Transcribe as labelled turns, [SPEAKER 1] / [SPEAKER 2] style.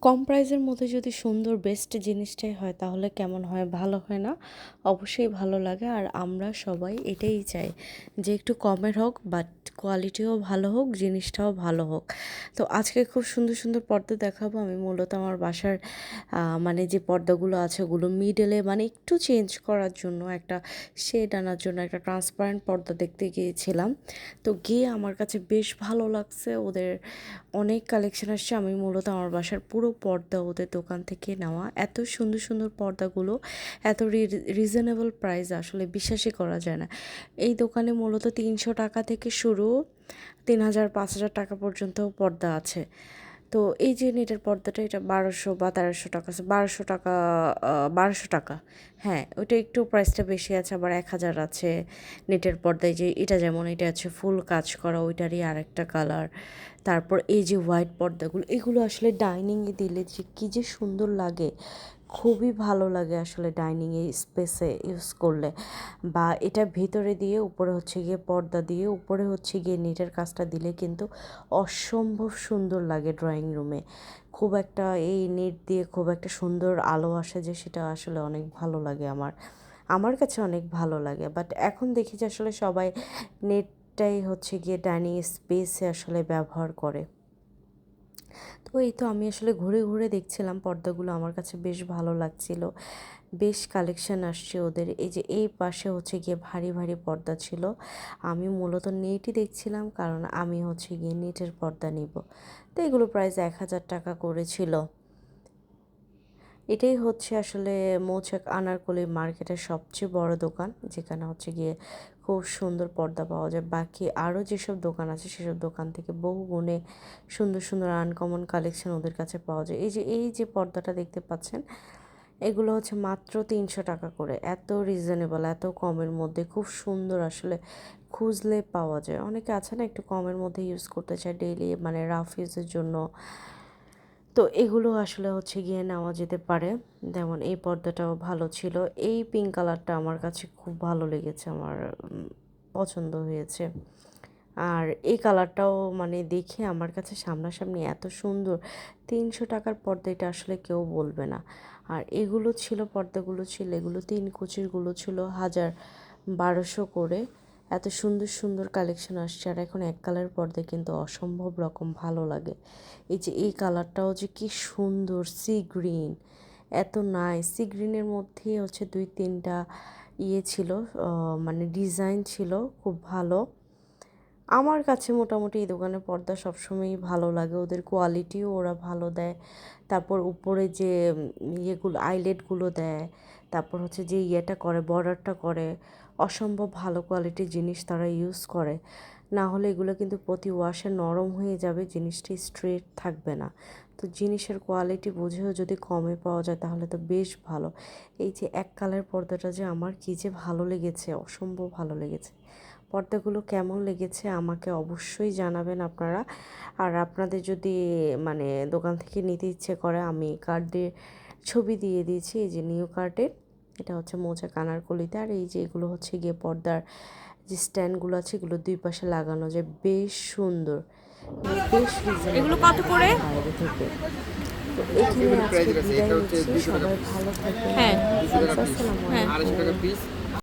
[SPEAKER 1] কম প্রাইসের মধ্যে যদি সুন্দর বেস্ট জিনিসটাই হয় তাহলে কেমন হয়? ভালো হয় না? অবশ্যই ভালো লাগে। আর আমরা সবাই এটাই চাই যে একটু কমের হোক বাট কোয়ালিটিও ভালো হোক, জিনিসটাও ভালো হোক। তো আজকে খুব সুন্দর সুন্দর পর্দা দেখাবো। আমি মূলত আমার বাসার মানে যে পর্দাগুলো আছে ওগুলো মিডলে মানে একটু চেঞ্জ করার জন্য, একটা শেড আনার জন্য একটা ট্রান্সপারেন্ট পর্দা দেখতে গিয়েছিলাম। তো গিয়ে আমার কাছে বেশ ভালো লাগছে। ওদের অনেক কালেকশন আসছে। আমি মূলত আমার বাসার পুরো পর্দা ওদের দোকান থেকে নেওয়া। এত সুন্দর সুন্দর পর্দাগুলো, এত রিজনেবল প্রাইস, আসলে বিশ্বাসই করা যায় না। এই দোকানে মূলত ৩০০ টাকা থেকে শুরু, ৩,০০০ ৫,০০০ টাকা পর্যন্ত পর্দা আছে। তো এই যে নেটের পর্দাটা, এটা ১২০০ বা ১৩০০ টাকা আছে, ১২০০ টাকা, ১২০০ টাকা। হ্যাঁ, ওইটা একটু প্রাইসটা বেশি আছে, আবার ১,০০০ আছে নেটের পর্দায়। যে এটা যেমন এটা আছে ফুল কাজ করা, ওইটারই আরেকটা কালার। তারপর এই যে হোয়াইট পর্দাগুলো, এগুলো আসলে ডাইনিংয়ে দিলে যে কী যে সুন্দর লাগে, খুবই ভালো লাগে আসলে ডাইনিংয়ে স্পেসে ইউজ করলে। বা এটা ভেতরে দিয়ে উপরে হচ্ছে গিয়ে পর্দা দিয়ে উপরে হচ্ছে গিয়ে নেটের কাজটা দিলে কিন্তু অসম্ভব সুন্দর লাগে ড্রয়িং রুমে। খুব একটা এই নেট দিয়ে খুব একটা সুন্দর আলো আসে, যে সেটা আসলে অনেক ভালো লাগে আমার কাছে অনেক ভালো লাগে। বাট এখন দেখি যে আসলে সবাই নেটটাই হচ্ছে গিয়ে ডাইনিং স্পেসে আসলে ব্যবহার করে। তো এই তো আমি আসলে ঘুরে ঘুরে দেখছিলাম পর্দাগুলো, আমার কাছে বেশ ভালো লাগছিল। বেশ কালেকশন আসছে ওদের। এই যে এই পাশে হচ্ছে গিয়ে ভারী ভারী পর্দা ছিল। আমি মূলত নেটই দেখছিলাম, কারণ আমি হচ্ছে গিয়ে নেটের পর্দা নিব। তো এগুলো প্রাইস ১,০০০ টাকা করেছিল। এটাই হচ্ছে আসলে মৌচাক আনারকলি মার্কেটের সবচেয়ে বড় দোকান, যেখানে হচ্ছে গিয়ে খুব সুন্দর পর্দা পাওয়া যায়। বাকি আরও যেসব দোকান আছে সেসব দোকান থেকে বহু গুণে সুন্দর সুন্দর আনকমন কালেকশন ওদের কাছে পাওয়া যায়। এই যে পর্দাটা দেখতে পাচ্ছেন, এগুলো হচ্ছে মাত্র ৩০০ টাকা করে। এত রিজনেবল, এত কমের মধ্যে খুব সুন্দর, আসলে খুঁজলে পাওয়া যায়। অনেকে আছে না একটু কমের মধ্যে ইউজ করতে চায় ডেইলি, মানে রাফ ইউজের জন্য। তো এগুলো আসলে হচ্ছে গিয়ে নেওয়া যেতে পারে। যেমন এই পর্দাটাও ভালো ছিল। এই পিঙ্ক কালারটা আমার কাছে খুব ভালো লেগেছে, আমার পছন্দ হয়েছে। আর এই কালারটাও মানে দেখে আমার কাছে সামনাসামনি এত সুন্দর, ৩০০ টাকার পর্দা এটা আসলে কেউ বলবে না। আর এগুলো ছিল, পর্দাগুলো ছিল, এগুলো ৩ কুচিরগুলো ছিল ১,১২০০ করে। এত সুন্দর সুন্দর কালেকশন আসছে। আর এখন এক কালার পর্দা কিন্তু অসম্ভব রকম ভালো লাগে। এই যে এই কালারটাও যে কি সুন্দর, সি গ্রিন, এত নাইস। সি গ্রিনের মধ্যে হচ্ছে ২-৩টা ছিল, মানে ডিজাইন ছিল খুব ভালো। আমার কাছে মোটামুটি এই দোকানের পর্দা সবসময়ই ভালো লাগে। ওদের কোয়ালিটিও ওরা ভালো দেয়। তারপর উপরে যে ইয়েগুলো আইলেটগুলো দেয়, তারপর হচ্ছে যে ইয়েটা করে বর্ডারটা করে, অসম্ভব ভালো কোয়ালিটির জিনিস তারা ইউজ করে। না হলে এগুলো কিন্তু প্রতি ওয়াশে নরম হয়ে যাবে, জিনিসটি স্ট্রেট থাকবে না। তো জিনিসের কোয়ালিটি বুঝেও যদি কমে পাওয়া যায় তাহলে তো বেশ ভালো। এই যে এক কালার পর্দাটা যে আমার কী যে ভালো লেগেছে, অসম্ভব ভালো লেগেছে। পর্দাগুলো কেমন লেগেছে আমাকে অবশ্যই জানাবেন আপনারা। আর আপনাদের যদি মানে দোকান থেকে নিতে ইচ্ছে করে, আমি কার্ডে ছবি দিয়ে দিয়েছি, এই যে নিউ কার্ডের। এটা হচ্ছে মৌচাক আনারকলিতে। আর এই যে এগুলো হচ্ছে গিয়ে পর্দার যে স্ট্যান্ডগুলো আছে, এগুলো দুই পাশে লাগানো যায়, বেশ সুন্দর, মানে বেশ
[SPEAKER 2] এগুলো
[SPEAKER 1] রিজনেবল
[SPEAKER 2] কত করে?
[SPEAKER 1] বাইরে থেকে। তো এখানে আজকে বিদায় নিচ্ছি, সবাই ভালো থাকবেন,
[SPEAKER 2] হ্যাঁ,
[SPEAKER 1] আল্লাহ হাফিজ, আসসালামু
[SPEAKER 2] হ্যাঁ।
[SPEAKER 1] আলাইকুম।